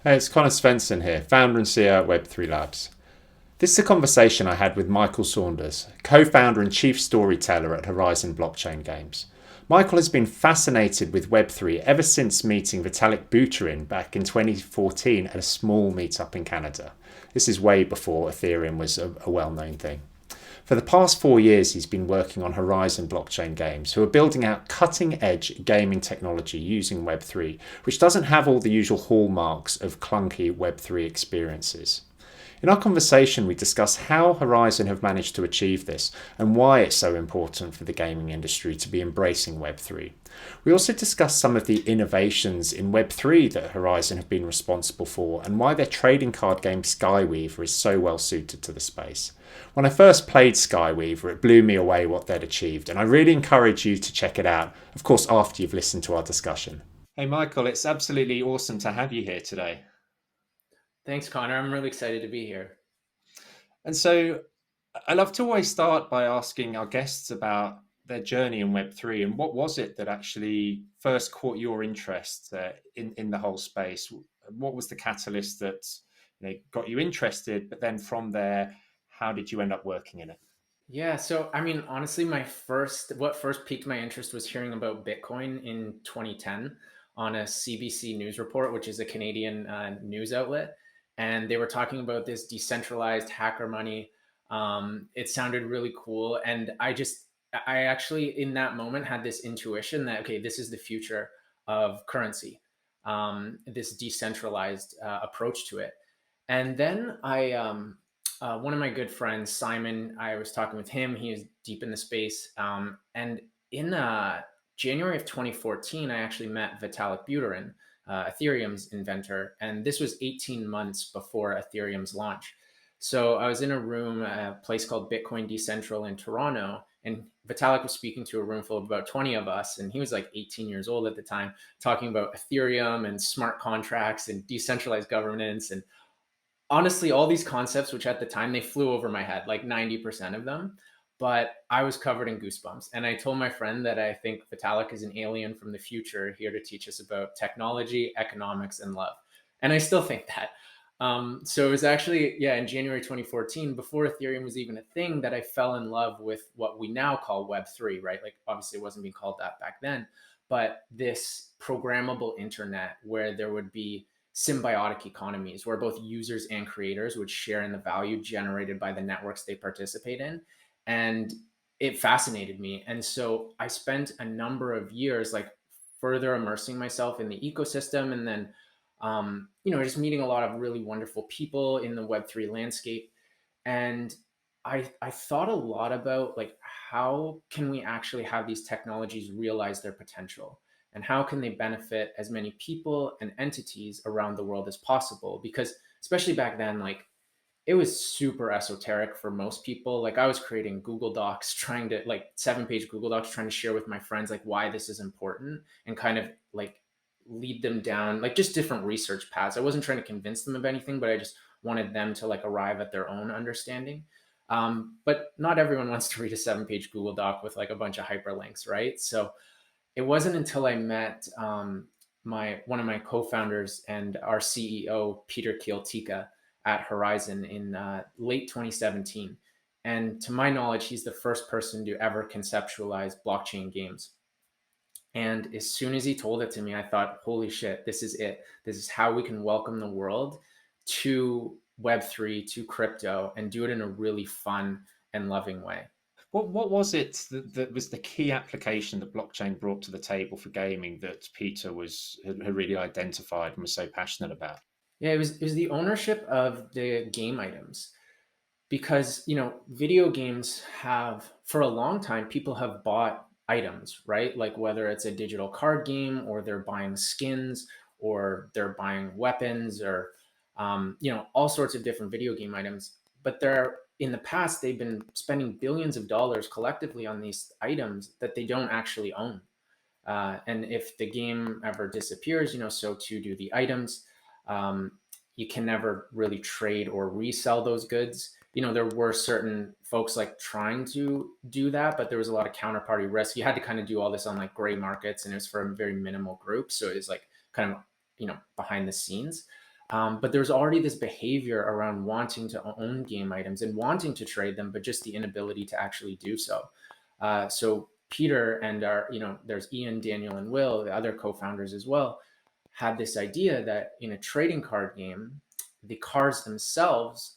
Hey, it's Conor Svensson here, founder and CEO at Web3 Labs. This is a conversation I had with Michael Saunders, co-founder and chief storyteller at Horizon Blockchain Games. Michael has been fascinated with Web3 ever since meeting Vitalik Buterin back in 2014 at a small meetup in Canada. This is way before Ethereum was a well-known thing. For the past 4 years, he's been working on Horizon Blockchain Games, who are building out cutting edge gaming technology using Web3, which doesn't have all the usual hallmarks of clunky Web3 experiences. In our conversation, we discuss how Horizon have managed to achieve this and why it's so important for the gaming industry to be embracing Web3. We also discuss some of the innovations in Web3 that Horizon have been responsible for and why their trading card game Skyweaver is so well suited to the space. When I first played Skyweaver, it blew me away what they'd achieved, and I really encourage you to check it out, of course, after you've listened to our discussion. Hey, Michael, it's absolutely awesome to have you here today. Thanks, Connor. I'm really excited to be here. And so I love to always start by asking our guests about their journey in Web3 and what was it that actually first caught your interest in the whole space? What was the catalyst that got you interested? But then from there, how did you end up working in it? Yeah, so I mean, honestly, what first piqued my interest was hearing about Bitcoin in 2010 on a CBC News report, which is a Canadian news outlet, and they were talking about this decentralized hacker money. It sounded really cool, and I actually, in that moment, had this intuition that okay, this is the future of currency, this decentralized approach to it. And then one of my good friends, Simon, I was talking with him. He is deep in the space. And in January of 2014, I actually met Vitalik Buterin, Ethereum's inventor. And this was 18 months before Ethereum's launch. So I was in a room, a place called Bitcoin Decentral in Toronto. And Vitalik was speaking to a room full of about 20 of us. And he was like 18 years old at the time, talking about Ethereum and smart contracts and decentralized governance and honestly all these concepts which at the time they flew over my head like 90% of them, but I was covered in goosebumps. And I told my friend that I think Vitalik is an alien from the future here to teach us about technology, economics, and love. And I still think that. So it was actually, yeah, in January 2014, before Ethereum was even a thing, that I fell in love with what we now call Web3, right? Like, obviously, it wasn't being called that back then, but this programmable internet where there would be symbiotic economies where both users and creators would share in the value generated by the networks they participate in. And it fascinated me. And so I spent a number of years like further immersing myself in the ecosystem, and then just meeting a lot of really wonderful people in the Web3 landscape. And I thought a lot about like how can we actually have these technologies realize their potential, and how can they benefit as many people and entities around the world as possible, because especially back then, like, it was super esoteric for most people. Like, I was creating Google Docs, trying to, like, 7-page Google Docs, trying to share with my friends like why this is important, and kind of like lead them down like just different research paths. I wasn't trying to convince them of anything, but I just wanted them to like arrive at their own understanding. But not everyone wants to read a 7-page Google Doc with like a bunch of hyperlinks, right? So it wasn't until I met my one of my co-founders and our CEO, Peter Kieltika, at Horizon in late 2017. And to my knowledge, he's the first person to ever conceptualize blockchain games. And as soon as he told it to me, I thought, holy shit, this is it. This is how we can welcome the world to Web3, to crypto, and do it in a really fun and loving way. What was it that was the key application that blockchain brought to the table for gaming that Peter had really identified and was so passionate about? Yeah, it was the ownership of the game items, because video games have, for a long time, people have bought items, right? Like whether it's a digital card game, or they're buying skins, or they're buying weapons, or all sorts of different video game items. But they're in the past, they've been spending billions of dollars collectively on these items that they don't actually own. And if the game ever disappears, so too do the items. Um, you can never really trade or resell those goods. There were certain folks like trying to do that, but there was a lot of counterparty risk. You had to kind of do all this on like gray markets, and it was for a very minimal group. So it was like kind of, behind the scenes. But there's already this behavior around wanting to own game items and wanting to trade them, but just the inability to actually do so. So Peter and there's Ian, Daniel, and Will, the other co-founders as well, had this idea that in a trading card game, the cards themselves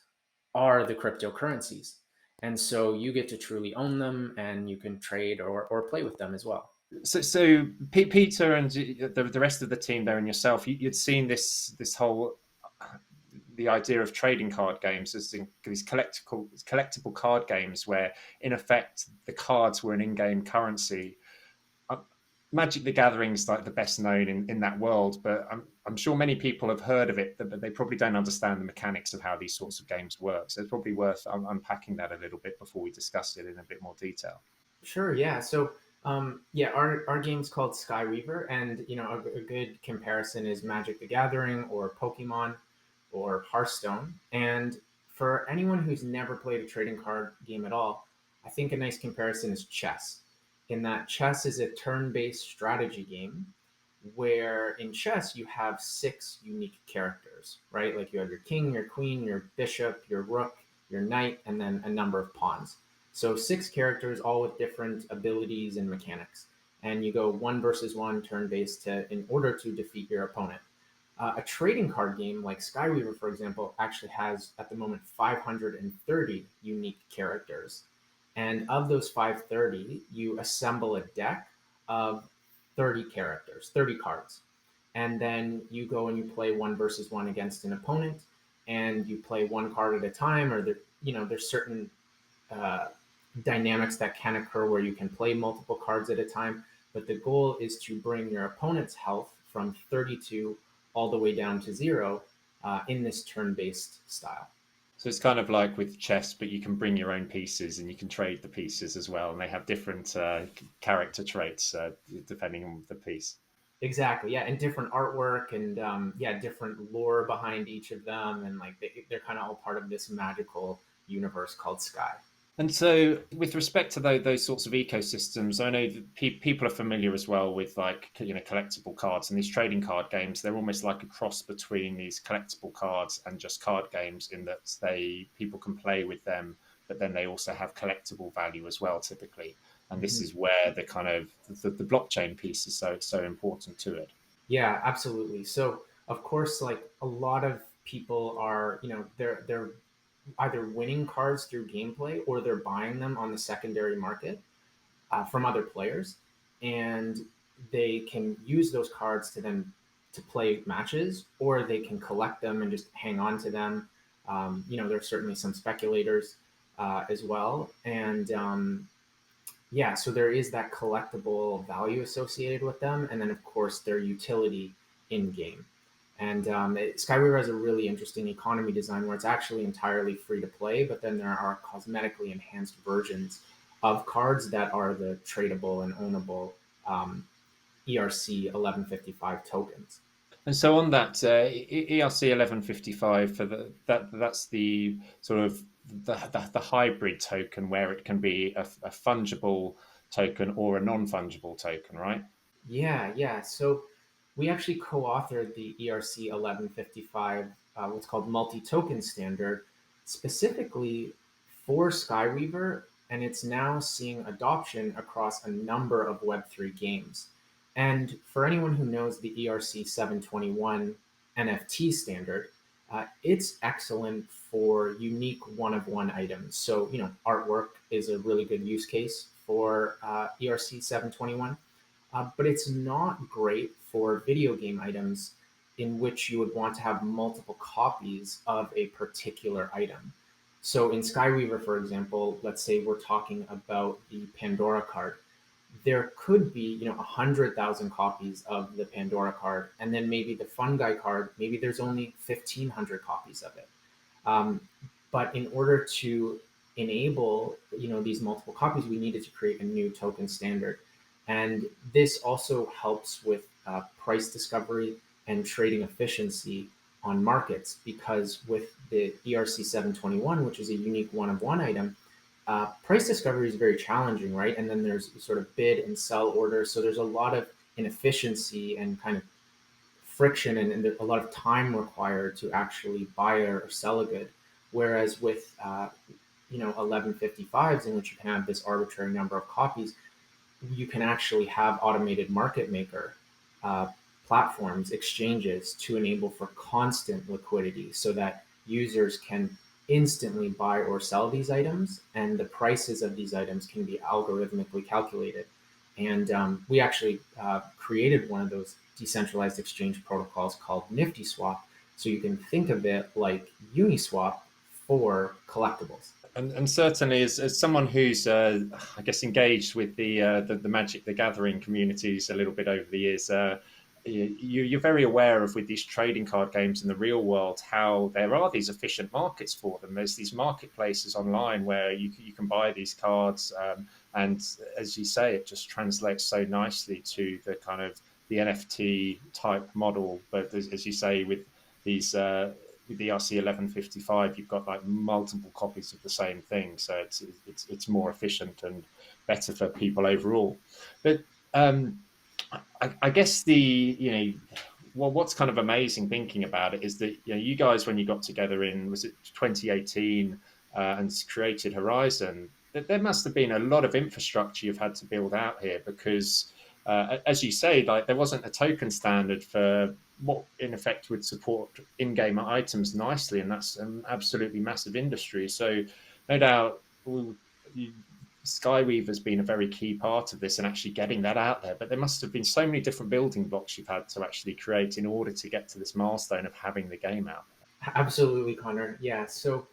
are the cryptocurrencies. And so you get to truly own them and you can trade or play with them as well. So Peter and the rest of the team there and yourself, you'd seen this whole the idea of trading card games as these collectible card games where, in effect, the cards were an in-game currency. Magic the Gathering is like the best known in that world, but I'm sure many people have heard of it, but they probably don't understand the mechanics of how these sorts of games work. So it's probably worth unpacking that a little bit before we discuss it in a bit more detail. Sure, yeah. So our game's called Skyweaver, and a good comparison is Magic the Gathering or Pokemon or Hearthstone. And for anyone who's never played a trading card game at all, I think a nice comparison is chess. In that chess is a turn-based strategy game where in chess you have 6 unique characters, right? Like you have your king, your queen, your bishop, your rook, your knight, and then a number of pawns. So 6 characters, all with different abilities and mechanics. And you go 1 versus 1 turn-based in order to defeat your opponent. A trading card game like Skyweaver, for example, actually has at the moment 530 unique characters. And of those 530, you assemble a deck of 30 characters, 30 cards. And then you go and you play 1 versus 1 against an opponent, and you play one card at a time, or there's certain uh, dynamics that can occur where you can play multiple cards at a time. But the goal is to bring your opponent's health from 32 all the way down to 0 in this turn-based style. So it's kind of like with chess, but you can bring your own pieces and you can trade the pieces as well, and they have different character traits depending on the piece. Exactly, yeah, and different artwork and different lore behind each of them, and like they're kind of all part of this magical universe called Sky. And so, with respect to those sorts of ecosystems, I know that people are familiar as well with collectible cards and these trading card games. They're almost like a cross between these collectible cards and just card games, in that people can play with them, but then they also have collectible value as well, typically. And this is where the kind of the blockchain piece is so important to it. Yeah, absolutely. So of course, like a lot of people are, they're either winning cards through gameplay or they're buying them on the secondary market from other players, and they can use those cards to play matches, or they can collect them and just hang on to them. There's certainly some speculators as well, and yeah, so there is that collectible value associated with them, and then of course their utility in game. And Skyweaver has a really interesting economy design where it's actually entirely free to play, but then there are cosmetically enhanced versions of cards that are the tradable and ownable ERC 1155 tokens. And so on that ERC 1155 that's the sort of the hybrid token, where it can be a fungible token or a non-fungible token, right? Yeah, yeah. So we actually co-authored the ERC 1155, what's called multi-token standard, specifically for Skyweaver, and it's now seeing adoption across a number of Web3 games. And for anyone who knows the ERC 721 NFT standard, it's excellent for unique one-of-one items. So, artwork is a really good use case for ERC 721. But it's not great for video game items in which you would want to have multiple copies of a particular item. So in Skyweaver, for example, let's say we're talking about the Pandora card. There could be, 100,000 copies of the Pandora card, and then maybe the Fun Guy card, maybe there's only 1,500 copies of it. Um, but in order to enable, these multiple copies, we needed to create a new token standard. And this also helps with price discovery and trading efficiency on markets, because with the ERC 721, which is a unique one-of-one item, price discovery is very challenging, right? And then there's sort of bid and sell orders. So there's a lot of inefficiency and kind of friction and a lot of time required to actually buy or sell a good. Whereas with 1155s, in which you can have this arbitrary number of copies, you can actually have automated market maker uh, platforms, exchanges to enable for constant liquidity so that users can instantly buy or sell these items, and the prices of these items can be algorithmically calculated. And we actually created one of those decentralized exchange protocols called Nifty Swap. So you can think of it like Uniswap for collectibles. And certainly, as someone who's, I guess, engaged with the Magic the Gathering communities a little bit over the years, you're very aware of, with these trading card games in the real world, how there are these efficient markets for them. There's these marketplaces online where you can buy these cards, and as you say, it just translates so nicely to the kind of the NFT type model. But as you say, these with the RC 1155, you've got like multiple copies of the same thing, so it's more efficient and better for people overall. But I guess what's kind of amazing thinking about it is that you guys, when you got together in, was it 2018, and created Horizon, there must have been a lot of infrastructure you've had to build out here, because as you say, like there wasn't a token standard for what in effect would support in-game items nicely, and that's an absolutely massive industry. So no doubt Skyweaver's been a very key part of this and actually getting that out there. But there must have been so many different building blocks you've had to actually create in order to get to this milestone of having the game out. Absolutely, Connor. Yeah. So,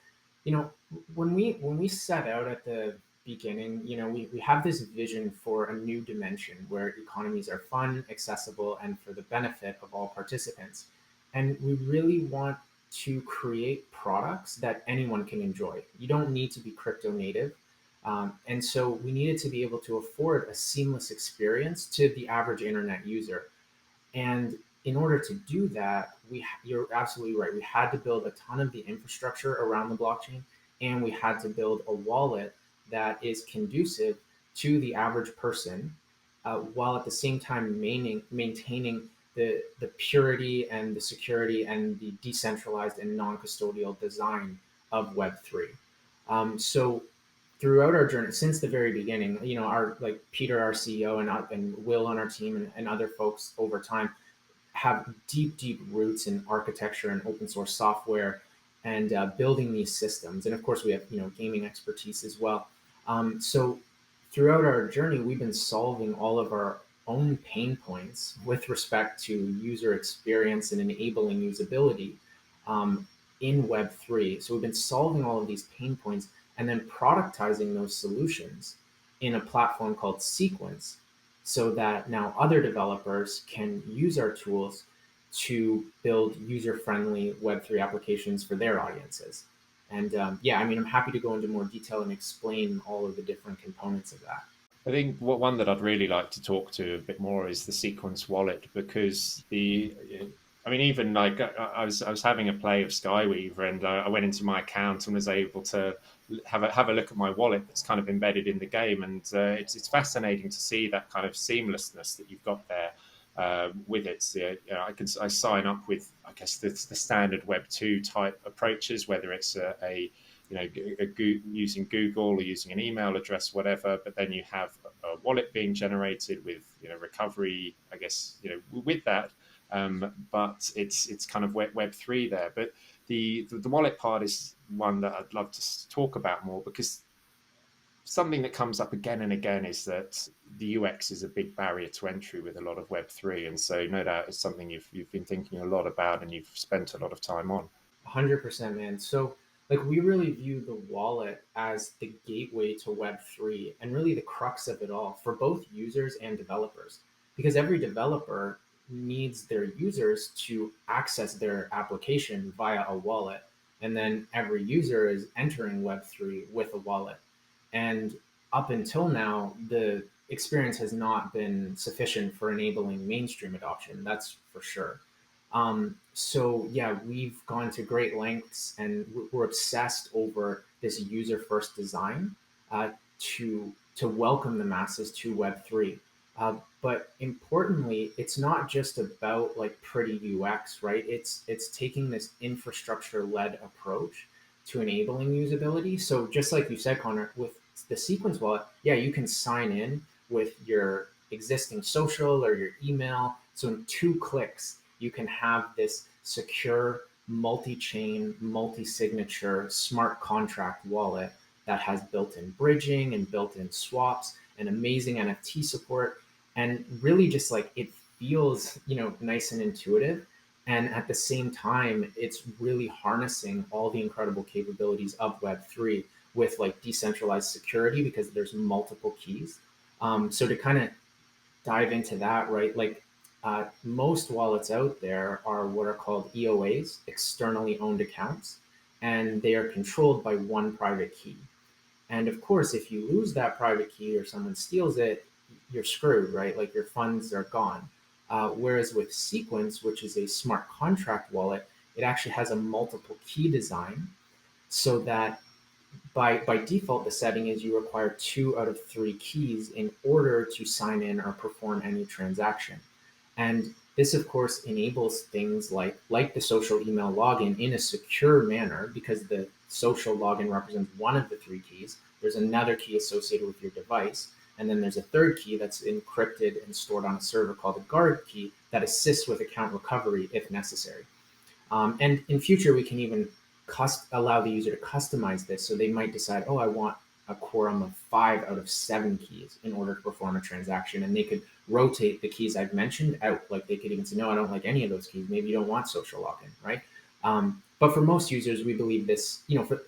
when we set out at the beginning, we have this vision for a new dimension where economies are fun, accessible, and for the benefit of all participants. And we really want to create products that anyone can enjoy. You don't need to be crypto native. And so we needed to be able to afford a seamless experience to the average internet user. And in order to do that, you're absolutely right. We had to build a ton of the infrastructure around the blockchain, and we had to build a wallet that is conducive to the average person, while at the same time maintaining the purity and the security and the decentralized and non-custodial design of Web3. So throughout our journey, since the very beginning, our like Peter, our CEO, and Will on our team, and other folks over time have deep, deep roots in architecture and open source software, and building these systems. And of course, we have gaming expertise as well. So throughout our journey, we've been solving all of our own pain points with respect to user experience and enabling usability in Web3. So we've been solving all of these pain points and then productizing those solutions in a platform called Sequence, so that now other developers can use our tools to build user-friendly Web3 applications for their audiences. And yeah, I mean, I'm happy to go into more detail and explain all of the different components of that. I think one that I'd really like to talk to a bit more is the Sequence wallet, because I mean, even like I was having a play of Skyweaver, and I went into my account and was able to have a look at my wallet that's kind of embedded in the game, and it's fascinating to see that kind of seamlessness that you've got there with it. So, I sign up with, I guess, the standard Web2 type approaches, whether it's using Google or using an email address, whatever. But then you have a wallet being generated with recovery, I guess, with that. But it's kind of Web3 there. But the wallet part is one that I'd love to talk about more, because something that comes up again and again is that the UX is a big barrier to entry with a lot of Web3, and so no doubt it's something you've been thinking a lot about and you've spent a lot of time on. 100%, man. So, like, we really view the wallet as the gateway to Web3 and really the crux of it all for both users and developers. Because every developer needs their users to access their application via a wallet. And then every user is entering Web3 with a wallet. And up until now, the experience has not been sufficient for enabling mainstream adoption. That's for sure. So yeah, we've gone to great lengths, and we're obsessed over this user first design to welcome the masses to Web3. But importantly, it's not just about like pretty UX, right? It's taking this infrastructure-led approach to enabling usability. So just like you said, Connor, with the sequence wallet, yeah, you can sign in with your existing social or your email. So in 2 clicks, you can have this secure, multi-chain, multi-signature smart contract wallet that has built-in bridging and built-in swaps and amazing NFT support, and really just like it feels, nice and intuitive, and at the same time it's really harnessing all the incredible capabilities of Web3 with like decentralized security because there's multiple keys. So to kind of dive into that, right, like most wallets out there are what are called EOAs, externally owned accounts, and they are controlled by one private key. And of course, if you lose that private key or someone steals it, you're screwed, right? Like your funds are gone. Whereas with Sequence, which is a smart contract wallet, it actually has a multiple key design so that by default, the setting is you require 2 out of 3 keys in order to sign in or perform any transaction. And this, of course, enables things like the social email login in a secure manner because the social login represents one of the 3 keys. There's another key associated with your device. And then there's a third key that's encrypted and stored on a server called a guard key that assists with account recovery if necessary. And in future, we can even allow the user to customize this. So they might decide, oh, I want a quorum of 5 out of 7 keys in order to perform a transaction. And they could rotate the keys I've mentioned out. Like they could even say, no, I don't like any of those keys. Maybe you don't want social login, right? But for most users, we believe this,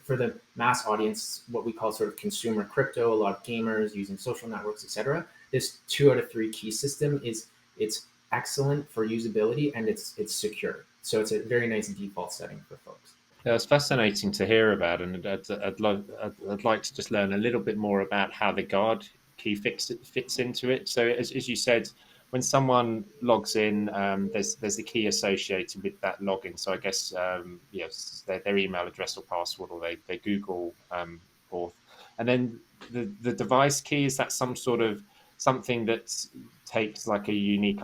for the mass audience, what we call sort of consumer crypto, a lot of gamers using social networks, etc. This 2 out of 3 key system it's excellent for usability and it's secure. So it's a very nice default setting for folks. Yeah, it's fascinating to hear about, and I'd like to just learn a little bit more about how the guard key fits into it. So, as you said, when someone logs in, there's a key associated with that login. So, I guess yes, their email address or password, or they Google auth, and then the device key, is that some sort of something that takes like a unique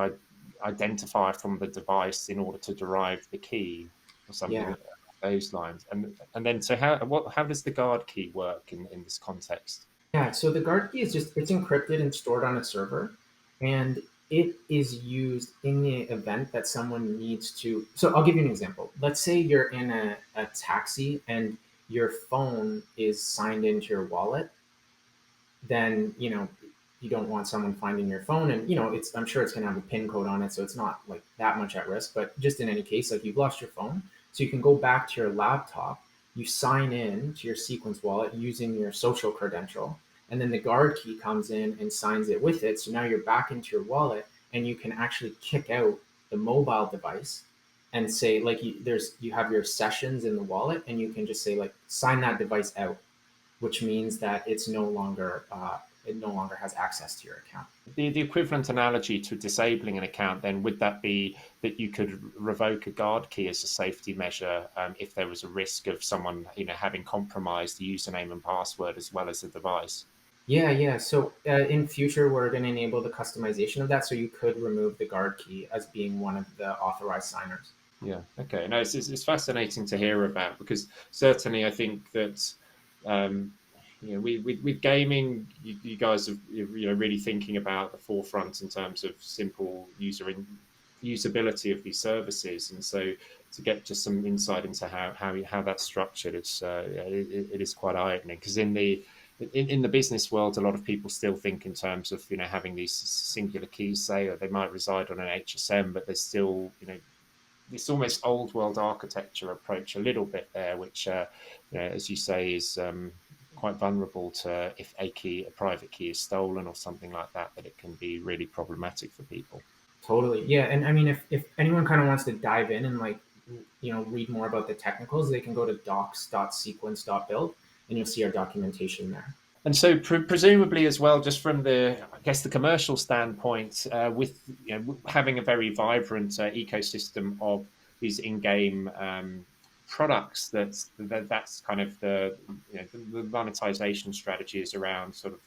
identifier from the device in order to derive the key or something Yeah. those lines. And then so how does the guard key work in this context? Yeah, so the guard key is just it's encrypted and stored on a server, and it is used in the event that someone needs to. So I'll give you an example. Let's say you're in a taxi and your phone is signed into your wallet, then you don't want someone finding your phone, and it's I'm sure it's going to have a pin code on it, so it's not like that much at risk, but just in any case, like you've lost your phone, so you can go back to your laptop, you sign in to your Sequence wallet using your social credential, and then the guard key comes in and signs it with it, so now you're back into your wallet and you can actually kick out the mobile device and say like you have your sessions in the wallet, and you can just say like sign that device out, which means that it no longer has access to your account. The equivalent analogy to disabling an account, then, would that be that you could revoke a guard key as a safety measure if there was a risk of someone having compromised the username and password as well as the device? Yeah, yeah. So in future, we're going to enable the customization of that, so you could remove the guard key as being one of the authorized signers. Yeah. Okay. No, it's fascinating to hear about, because certainly I think that with gaming, you guys are really thinking about the forefront in terms of simple usability of these services, and so to get just some insight into how that's structured, it is quite eye opening, because in the business world, a lot of people still think in terms of having these singular keys, say, or they might reside on an HSM, but there's still this almost old world architecture approach a little bit there, which, as you say, is quite vulnerable to, if a private key is stolen or something like that, that it can be really problematic for people. Totally. Yeah. And I mean, if anyone kind of wants to dive in and like, read more about the technicals, they can go to docs.sequence.build and you'll see our documentation there. And so, presumably, as well, just from I guess, the commercial standpoint, with having a very vibrant ecosystem of these in-game products, that's kind of the monetization strategy is around sort of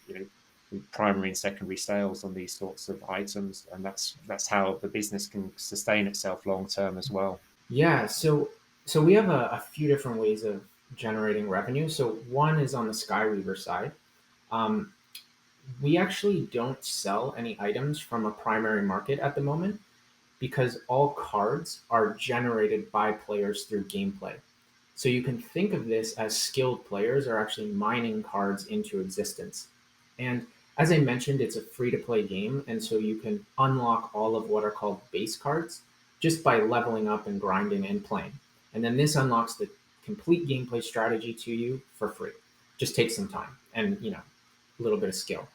primary and secondary sales on these sorts of items, and that's how the business can sustain itself long term as well. Yeah, so we have a few different ways of generating revenue. So one is on the Skyweaver side. Um, we actually don't sell any items from a primary market at the moment because all cards are generated by players through gameplay. So you can think of this as skilled players are actually mining cards into existence. And as I mentioned, it's a free to play game. And so you can unlock all of what are called base cards just by leveling up and grinding and playing. And then this unlocks the complete gameplay strategy to you for free. Just take some time and, a little bit of skill.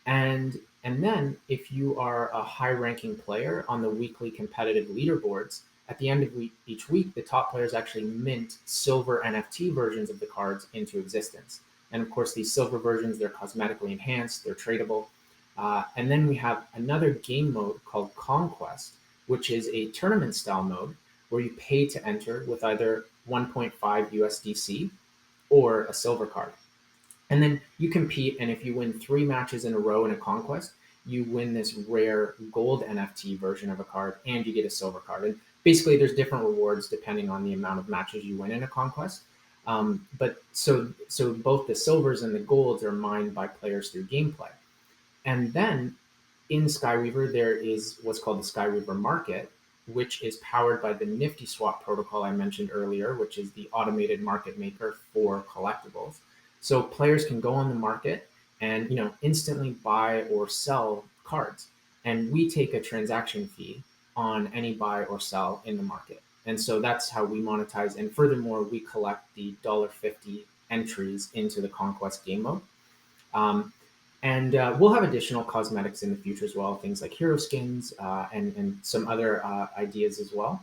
And then if you are a high ranking player on the weekly competitive leaderboards, at the end of each week, the top players actually mint silver NFT versions of the cards into existence. And of course, these silver versions, they're cosmetically enhanced, they're tradable. And then we have another game mode called Conquest, which is a tournament style mode where you pay to enter with either 1.5 USDC or a silver card. And then you compete, and if you win 3 matches in a row in a conquest, you win this rare gold NFT version of a card, and you get a silver card. And basically, there's different rewards depending on the amount of matches you win in a conquest. But so both the silvers and the golds are mined by players through gameplay. And then in Skyweaver, there is what's called the Skyweaver Market, which is powered by the Nifty Swap protocol I mentioned earlier, which is the automated market maker for collectibles. So players can go on the market and instantly buy or sell cards, and we take a transaction fee on any buy or sell in the market. And so that's how we monetize. And furthermore, we collect the $1.50 entries into the Conquest game mode. Um, and we'll have additional cosmetics in the future as well, things like hero skins and some other ideas as well.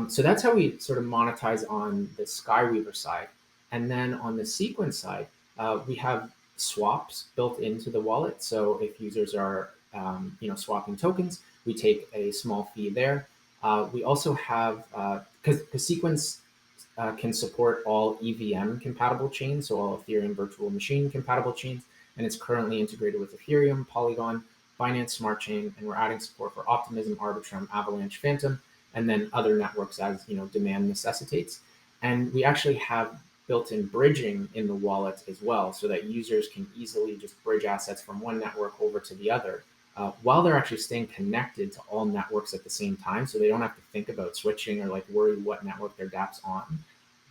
So that's how we sort of monetize on the Skyweaver side. And then on the Sequence side, we have swaps built into the wallet. So if users are swapping tokens, we take a small fee there. We also have, because the Sequence can support all EVM compatible chains, so all Ethereum virtual machine compatible chains, and it's currently integrated with Ethereum, Polygon, Binance Smart Chain, and we're adding support for Optimism, Arbitrum, Avalanche, Phantom, and then other networks as demand necessitates. And we actually have built-in bridging in the wallet as well, so that users can easily just bridge assets from one network over to the other, while they're actually staying connected to all networks at the same time, so they don't have to think about switching or like worry what network their dApp's on.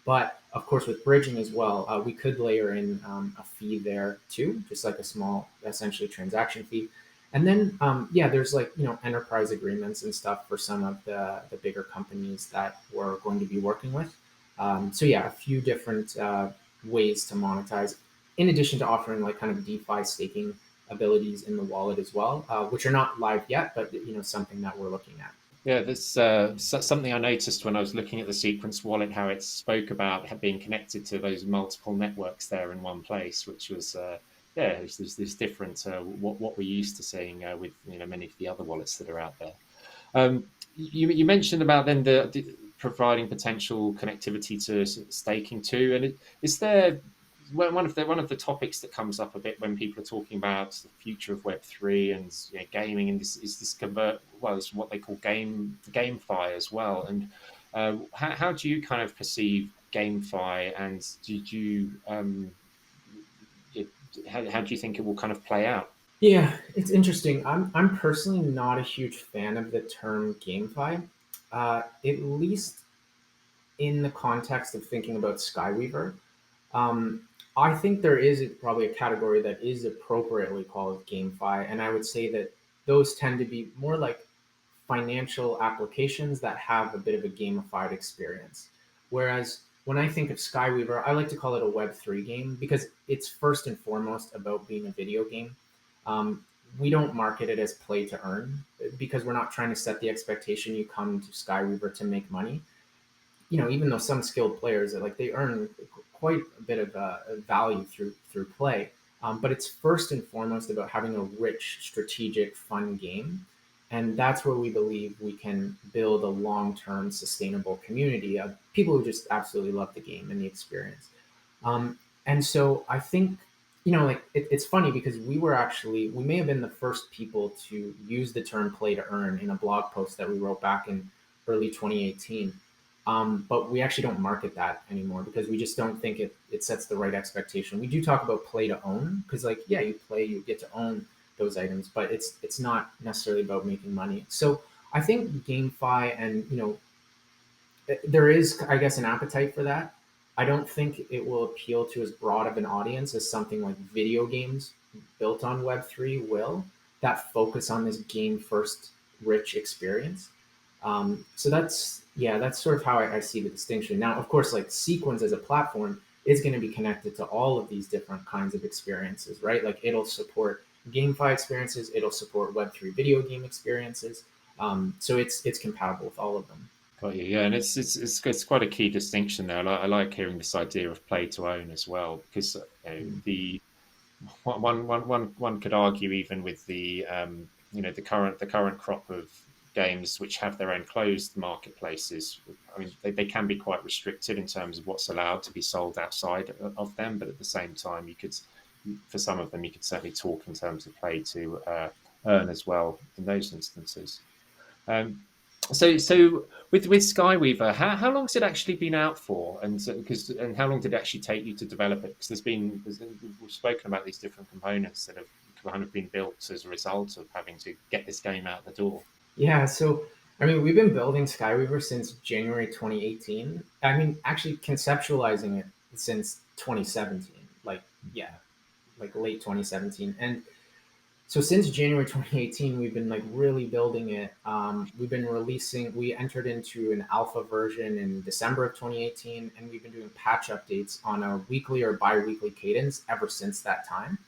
But of course, with bridging as well, we could layer in a fee there too, just like a small, essentially transaction fee. And then, there's like enterprise agreements and stuff for some of the bigger companies that we're going to be working with. A few different ways to monetize, in addition to offering like kind of DeFi staking abilities in the wallet as well, which are not live yet, but something that we're looking at. Yeah, that's something I noticed when I was looking at the Sequence wallet, how it spoke about being connected to those multiple networks there in one place, which was there's different what we're used to seeing with many of the other wallets that are out there. You mentioned about then the providing potential connectivity to staking too, and is there one of the topics that comes up a bit when people are talking about the future of Web3 and gaming, and this is this it's what they call GameFi as well. And how do you kind of perceive GameFi, and did you how do you think it will kind of play out? Yeah, it's interesting. I'm personally not a huge fan of the term GameFi, at least in the context of thinking about Skyweaver. Um, I think there is probably a category that is appropriately called GameFi, and I would say that those tend to be more like financial applications that have a bit of a gamified experience. Whereas when I think of Skyweaver, I like to call it a Web3 game because it's first and foremost about being a video game. Um, we don't market it as play to earn because we're not trying to set the expectation you come to Skyweaver to make money. Even though some skilled players like they earn quite a bit of value through play, but it's first and foremost about having a rich, strategic, fun game, and that's where we believe we can build a long-term, sustainable community of people who just absolutely love the game and the experience. And so I think like it's funny because we may have been the first people to use the term play to earn in a blog post that we wrote back in early 2018. But we actually don't market that anymore because we just don't think it sets the right expectation. We do talk about play to own because, like, yeah, you play, you get to own those items, but it's not necessarily about making money. So I think GameFi and there is, I guess, an appetite for that. I don't think it will appeal to as broad of an audience as something like video games built on Web3 will, that focus on this game first rich experience. So that's sort of how I see the distinction. Now, of course, like Sequence as a platform is going to be connected to all of these different kinds of experiences, right? Like it'll support GameFi experiences, it'll support Web3 video game experiences. So it's compatible with all of them. Got you. Yeah, and it's quite a key distinction there. I like hearing this idea of play to own as well, because the one could argue even with the the current crop of games which have their own closed marketplaces. I mean, they can be quite restricted in terms of what's allowed to be sold outside of them, but at the same time, for some of them, you could certainly talk in terms of play to earn as well in those instances. Um, so with Skyweaver, how long has it actually been out for, and and how long did it actually take you to develop it? Because we've spoken about these different components that have kind of been built as a result of having to get this game out the door. Yeah, so I mean, we've been building Skyweaver since January 2018. I mean, actually conceptualizing it since 2017. Like, yeah, like late 2017. And so since January 2018, we've been like really building it. We've been releasing. We entered into an alpha version in December of 2018, and we've been doing patch updates on a weekly or bi-weekly cadence ever since that time.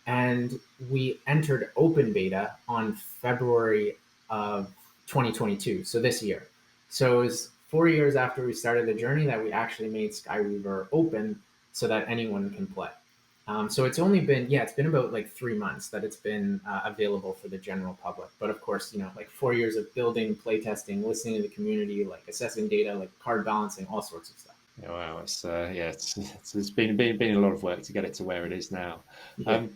And we entered open beta on February of 2022, so this year. So it was 4 years after we started the journey that we actually made Skyweaver open so that anyone can play. So it's only been, yeah, it's been about like 3 months that it's been available for the general public. But of course, like 4 years of building, playtesting, listening to the community, like assessing data, like card balancing, all sorts of stuff. Yeah, wow, it's been a lot of work to get it to where it is now. Yeah.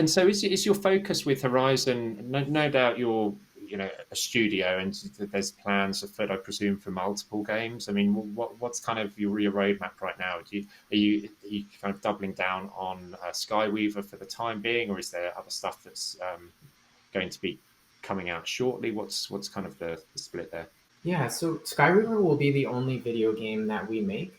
So is your focus with Horizon? No doubt you're a studio, and there's plans afoot, I presume, for multiple games. I mean, what's kind of your roadmap right now? Are you kind of doubling down on Skyweaver for the time being, or is there other stuff that's going to be coming out shortly? What's kind of the split there? Yeah, so Skyweaver will be the only video game that we make,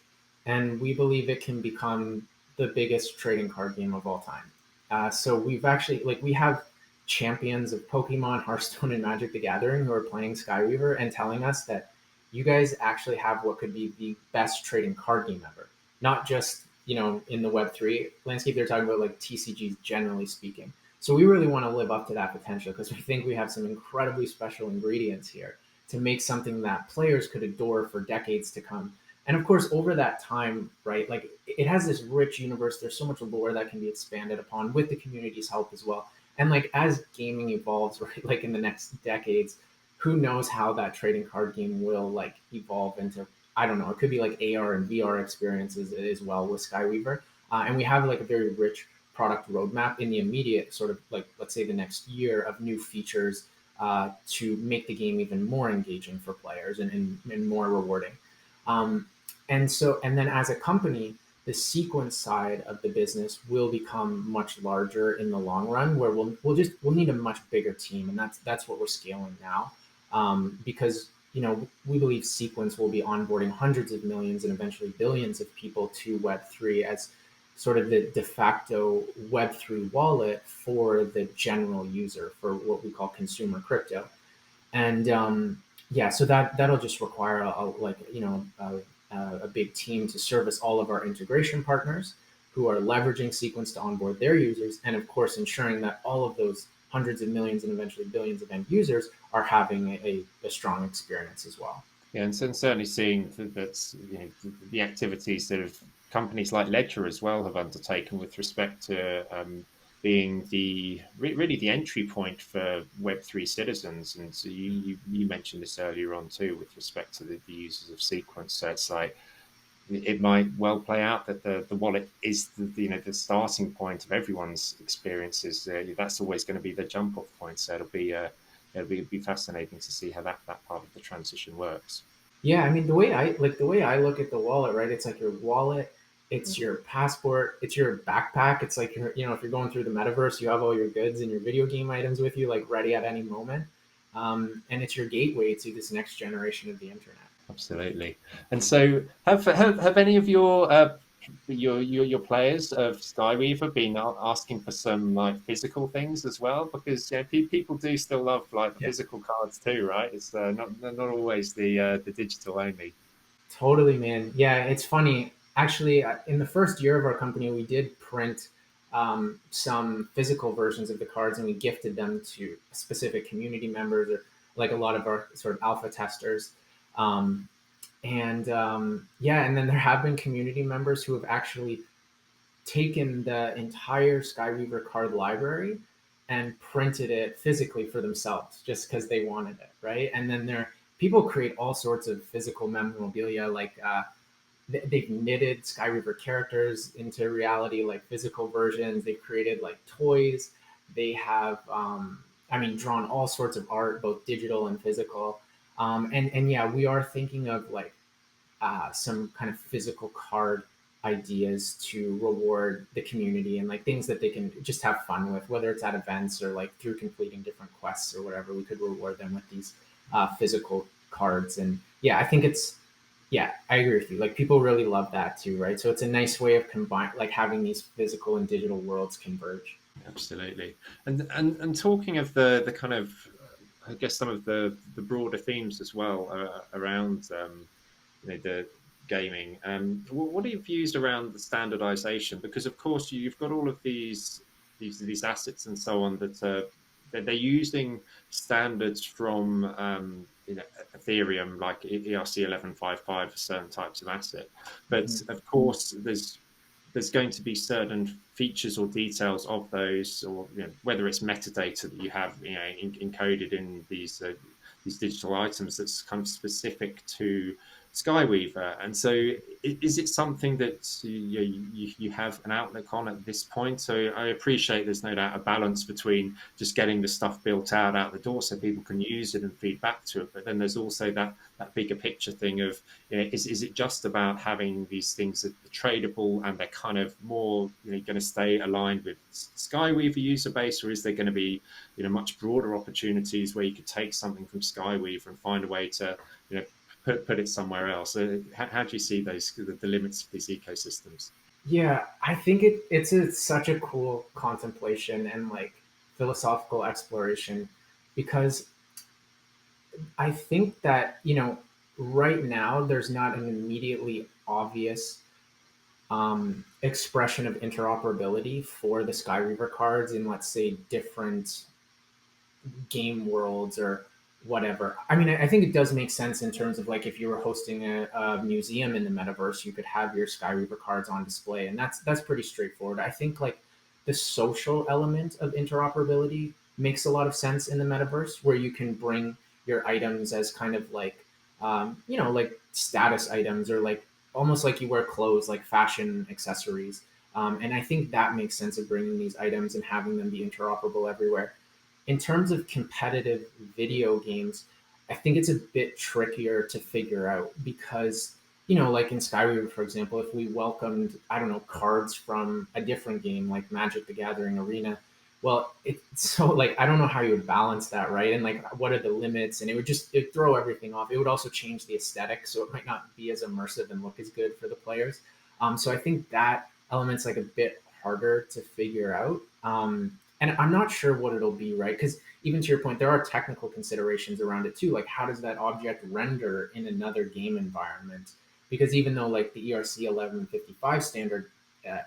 and we believe it can become the biggest trading card game of all time. So we've actually like we have champions of Pokemon, Hearthstone, and Magic the Gathering who are playing Skyweaver and telling us that you guys actually have what could be the best trading card game ever. Not just in the Web3 landscape, they're talking about like TCGs generally speaking. So we really want to live up to that potential because we think we have some incredibly special ingredients here to make something that players could adore for decades to come. And of course, over that time, right, like it has this rich universe. There's so much lore that can be expanded upon with the community's help as well. And like as gaming evolves, right, like in the next decades, who knows how that trading card game will like evolve into, I don't know, it could be like AR and VR experiences as well with Skyweaver. And we have like a very rich product roadmap in the immediate sort of like, let's say the next year of new features to make the game even more engaging for players and more rewarding. Um, and then as a company, the sequence side of the business will become much larger in the long run, where we'll need a much bigger team, and that's what we're scaling now, because we believe sequence will be onboarding hundreds of millions and eventually billions of people to Web3 as sort of the de facto Web3 wallet for the general user for what we call consumer crypto. And yeah, so that'll just require a big team to service all of our integration partners who are leveraging Sequence to onboard their users, and of course ensuring that all of those hundreds of millions and eventually billions of end users are having a strong experience as well. Yeah, and certainly seeing that the activities that have companies like Ledger as well have undertaken with respect to being really the entry point for Web3 citizens. And so you mentioned this earlier on too with respect to the users of Sequence. So it's like it might well play out that the wallet is the starting point of everyone's experiences. That's always going to be the jump off point. So it'll be fascinating to see how that part of the transition works. Yeah, I mean the way I look at the wallet, right? It's like your wallet, it's your passport, it's your backpack. It's like if you're going through the metaverse, you have all your goods and your video game items with you, like ready at any moment. And it's your gateway to this next generation of the internet. Absolutely. And so, have any of your players of Skyweaver been asking for some like physical things as well? Because people do still love like Yeah. physical cards too, right? It's not always the digital only. Totally, man. Yeah, it's funny. Actually, in the first year of our company, we did print some physical versions of the cards, and we gifted them to specific community members or like a lot of our sort of alpha testers. Um, and yeah, and then there have been community members who have actually taken the entire Skyweaver card library and printed it physically for themselves just because they wanted it, right? And then people create all sorts of physical memorabilia, like they've knitted Skyweaver characters into reality, like physical versions. They've created like toys. They have, I mean, drawn all sorts of art, both digital and physical. And yeah, we are thinking of like some kind of physical card ideas to reward the community and like things that they can just have fun with, whether it's at events or like through completing different quests or whatever. We could reward them with these physical cards. And yeah, I think yeah, I agree with you. Like people really love that too, right? So it's a nice way of like having these physical and digital worlds converge. Absolutely. And talking of the kind of, I guess some of the broader themes as well around the gaming. What are your views around the standardization? Because of course you've got all of these assets and so on that they're using standards from Ethereum like ERC 1155 for certain types of asset, but of course there's going to be certain features or details of those, or whether it's metadata that you have encoded in these digital items that's kind of specific to Skyweaver. And so, is it something that you have an outlook on at this point? So I appreciate there's no doubt a balance between just getting the stuff built out the door so people can use it and feed back to it, but then there's also that bigger picture thing of is it just about having these things that are tradable and they're kind of more going to stay aligned with Skyweaver user base, or is there going to be much broader opportunities where you could take something from Skyweaver and find a way to put it somewhere else? How do you see the limits of these ecosystems? Yeah, I think it's such a cool contemplation and like philosophical exploration because I think that, right now there's not an immediately obvious expression of interoperability for the Skyweaver cards in, let's say, different game worlds or whatever. I mean, I think it does make sense in terms of like if you were hosting a museum in the metaverse, you could have your Skyweaver cards on display, and that's pretty straightforward. I think like the social element of interoperability makes a lot of sense in the metaverse, where you can bring your items as kind of like like status items or like almost like you wear clothes, like fashion accessories. And I think that makes sense of bringing these items and having them be interoperable everywhere. In terms of competitive video games, I think it's a bit trickier to figure out because, like in Skyweaver, for example, if we welcomed, I don't know, cards from a different game like Magic the Gathering Arena, well, it's so like, I don't know how you would balance that, right? And like, what are the limits? And it'd throw everything off. It would also change the aesthetic. So it might not be as immersive and look as good for the players. So I think that element's like a bit harder to figure out. And I'm not sure what it'll be, right? Because even to your point, there are technical considerations around it too. Like, how does that object render in another game environment? Because even though like the ERC 1155 standard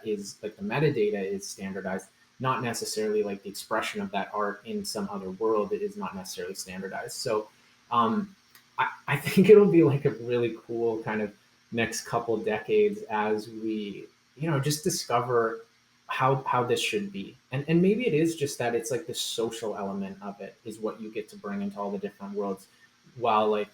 is like the metadata is standardized, not necessarily like the expression of that art in some other world, it is not necessarily standardized. So I think it'll be like a really cool kind of next couple decades as we, just discover how this should be. And maybe it is just that it's like the social element of it is what you get to bring into all the different worlds, while like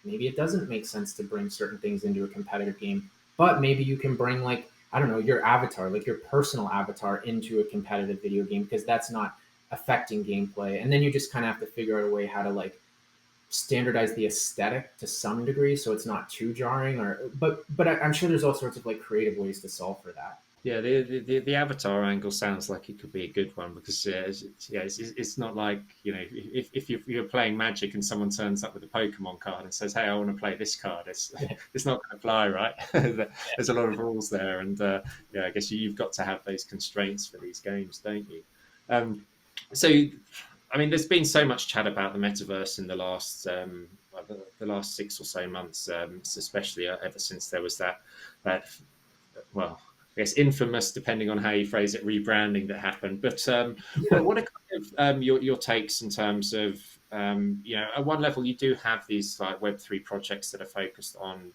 maybe it doesn't make sense to bring certain things into a competitive game. but maybe you can bring like, I don't know, your avatar, like your personal avatar into a competitive video game because that's not affecting gameplay. And then you just kind of have to figure out a way how to like standardize the aesthetic to some degree so it's not too jarring or but I'm sure there's all sorts of like creative ways to solve for that. Yeah, the avatar angle sounds like it could be a good one because it's not like if you're playing Magic and someone turns up with a Pokemon card and says, "Hey, I want to play this card," it's not going to fly, right? There's a lot of rules there, and I guess you've got to have those constraints for these games, don't you? Um, so, I mean, there's been so much chat about the metaverse in the last 6 or so months, especially ever since there was that well, I guess infamous, depending on how you phrase it, rebranding that happened. But what are kind of your takes in terms of at one level you do have these like Web3 projects that are focused on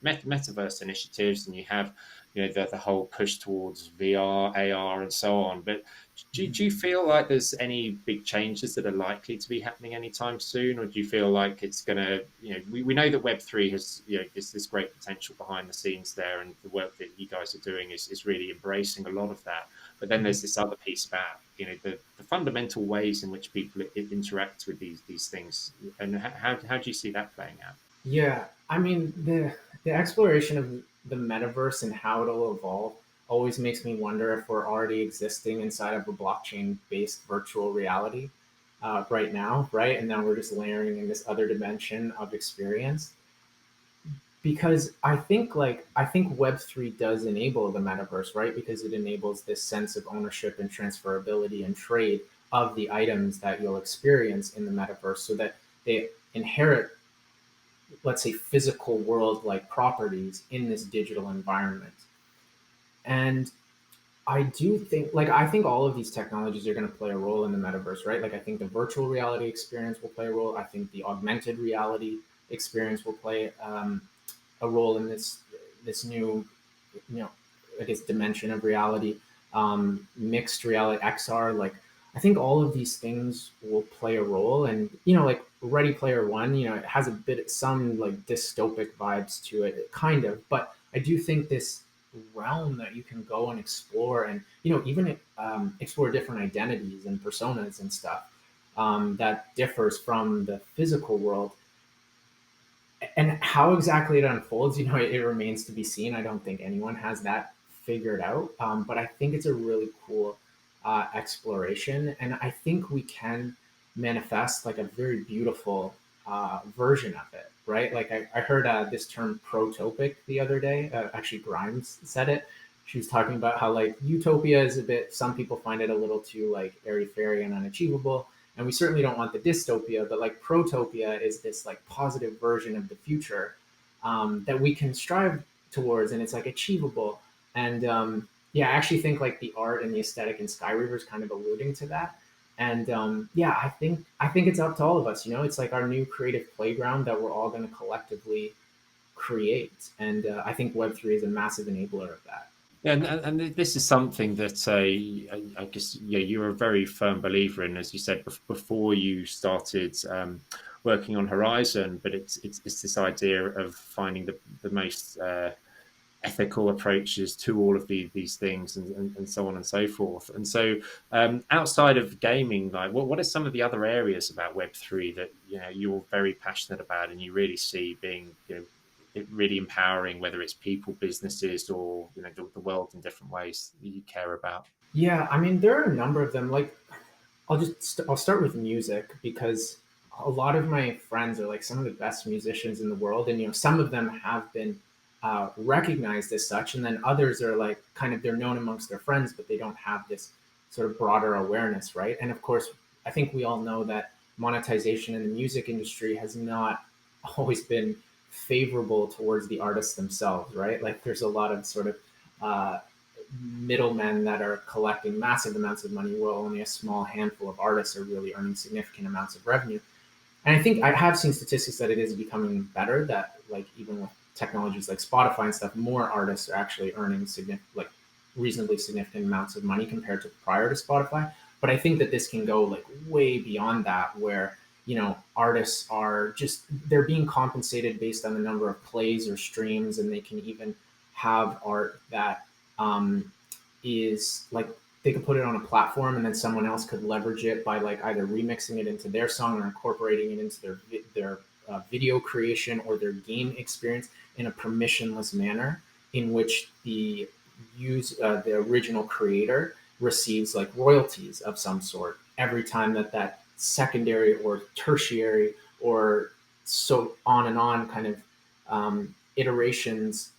metaverse initiatives, and you have the whole push towards VR, AR, and so on. But do you feel like there's any big changes that are likely to be happening anytime soon, or do you feel like it's going to, we know that Web3 has, is this great potential behind the scenes there, and the work that you guys are doing is really embracing a lot of that. But then there's this other piece about, the fundamental ways in which people interact with these things. And how do you see that playing out? Yeah, I mean the exploration of the metaverse and how it'll evolve always makes me wonder if we're already existing inside of a blockchain-based virtual reality right now, right? And then we're just layering in this other dimension of experience. Because I think Web3 does enable the metaverse, right? Because it enables this sense of ownership and transferability and trade of the items that you'll experience in the metaverse, so that they inherit, let's say, physical world like properties in this digital environment. And I do think, like, I think all of these technologies are going to play a role in the metaverse, right? Like, I think the virtual reality experience will play a role. I think the augmented reality experience will play a role in this new, you know, I guess, dimension of reality. Mixed reality, XR, like, I think all of these things will play a role. And like Ready Player One, it has a bit some like dystopic vibes to it, kind of. But I do think this realm that you can go and explore, and even explore different identities and personas and stuff, that differs from the physical world. And how exactly it unfolds, it remains to be seen. I don't think anyone has that figured out, but I think it's a really cool exploration, and I think we can manifest like a very beautiful version of it, right? Like I heard this term protopic the other day. Actually, Grimes said it. She was talking about how like utopia is a bit. Some people find it a little too like airy fairy and unachievable, and we certainly don't want the dystopia. But like protopia is this like positive version of the future that we can strive towards, and it's like achievable. And yeah, I actually think like the art and the aesthetic in Skyweaver is kind of alluding to that. And yeah, I think it's up to all of us. It's like our new creative playground that we're all going to collectively create. And I think Web3 is a massive enabler of that. Yeah, and this is something that I guess you're a very firm believer in, as you said before you started working on Horizon. But it's this idea of finding the most ethical approaches to all of these things, and so on and so forth. And so, outside of gaming, like what are some of the other areas about Web3 that you're very passionate about and you really see being it really empowering, whether it's people, businesses, or the world in different ways that you care about? Yeah, I mean, there are a number of them. Like, I'll start with music, because a lot of my friends are like some of the best musicians in the world, and some of them have been recognized as such, and then others are like kind of, they're known amongst their friends, but they don't have this sort of broader awareness, right? And of course, I think we all know that monetization in the music industry has not always been favorable towards the artists themselves, right? Like, there's a lot of sort of uh, middlemen that are collecting massive amounts of money, while only a small handful of artists are really earning significant amounts of revenue. And I think I have seen statistics that it is becoming better, that like even with technologies like Spotify and stuff, more artists are actually earning like reasonably significant amounts of money compared to prior to Spotify. But I think that this can go like way beyond that, where artists are just, they're being compensated based on the number of plays or streams, and they can even have art that is like they could put it on a platform and then someone else could leverage it by like either remixing it into their song or incorporating it into their video creation or their game experience in a permissionless manner in which the original creator receives like royalties of some sort every time that secondary or tertiary or so on and on kind of iterations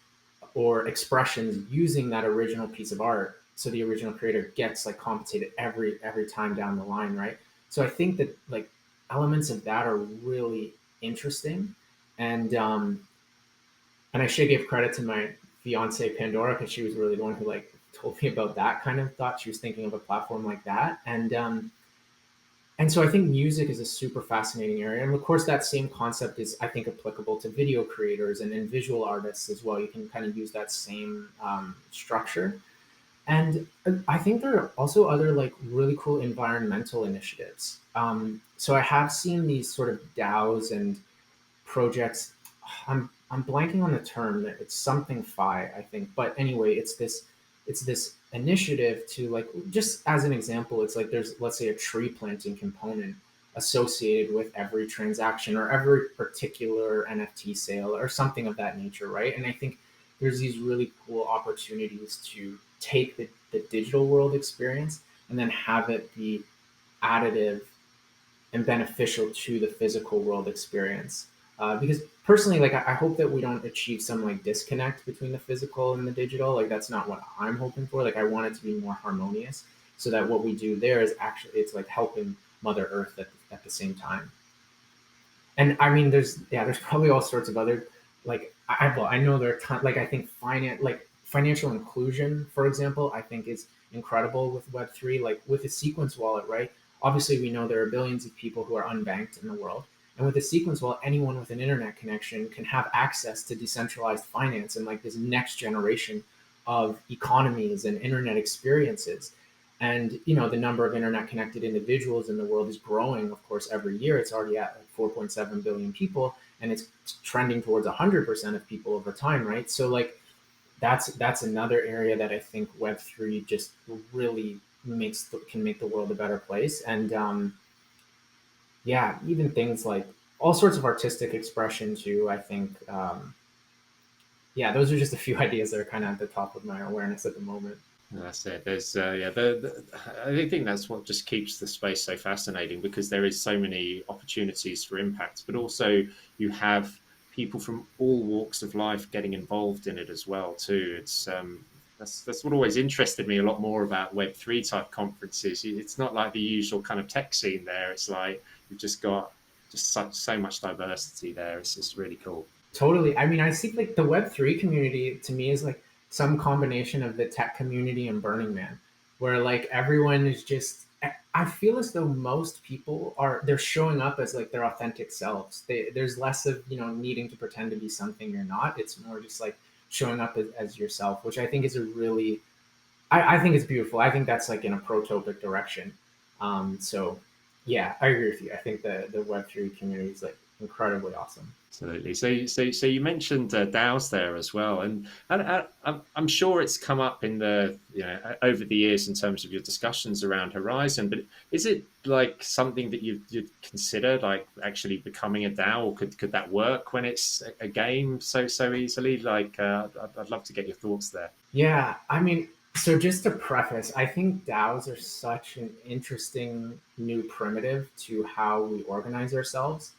or expressions using that original piece of art, so the original creator gets like compensated every time down the line, right? So I think that like elements of that are really interesting. And um and I should give credit to my fiance Pandora, because she was really the one who like told me about that kind of thought. She was thinking of a platform like that. And so I think music is a super fascinating area. And of course, that same concept is, I think, applicable to video creators and visual artists as well. You can kind of use that same structure. And I think there are also other like really cool environmental initiatives. So I have seen these sort of DAOs and projects. I'm blanking on the term. It's something Phi, I think. But anyway, it's this initiative to like, just as an example, it's like there's, let's say, a tree planting component associated with every transaction or every particular NFT sale or something of that nature, right? And I think there's these really cool opportunities to take the digital world experience and then have it be additive and beneficial to the physical world experience. Because personally, like I hope that we don't achieve some like disconnect between the physical and the digital. Like that's not what I'm hoping for. Like I want it to be more harmonious, so that what we do there is actually it's like helping Mother Earth at the same time. And I mean, there's probably all sorts of other like well, I know there are like I think financial inclusion, for example, I think is incredible with Web3. Like with a sequence wallet, right? Obviously, we know there are billions of people who are unbanked in the world, and with a sequence wallet, anyone with an internet connection can have access to decentralized finance and like this next generation of economies and internet experiences. And the number of internet connected individuals in the world is growing, of course, every year. It's already at like 4.7 billion people, and it's trending towards 100% of people over time, right? So like that's another area that I think Web3 just really can make the world a better place. And yeah, even things like all sorts of artistic expression too. I think yeah, those are just a few ideas that are kind of at the top of my awareness at the moment. That's it. There's yeah, I think that's what just keeps the space so fascinating, because there is so many opportunities for impact, but also you have people from all walks of life getting involved in it as well too. It's that's what always interested me a lot more about Web3 type conferences. It's not like the usual kind of tech scene there. It's like you've just got just so much diversity there. It's just really cool. Totally. I mean, I see like the Web3 community to me is like some combination of the tech community and Burning Man, where like everyone is just, I feel as though most people they're showing up as like their authentic selves. There's less of, needing to pretend to be something you're not. It's more just like showing up as yourself, which I think is a really, I think it's beautiful. I think that's like in a protopic direction. So yeah, I agree with you. I think the Web3 community is like incredibly awesome. Absolutely. So you mentioned DAOs there as well, and I'm sure it's come up in the over the years in terms of your discussions around Horizon. But is it like something that you'd consider like actually becoming a DAO, or could that work when it's a game so easily? Like I'd love to get your thoughts there. Yeah, I mean, so just to preface, I think DAOs are such an interesting new primitive to how we organize ourselves.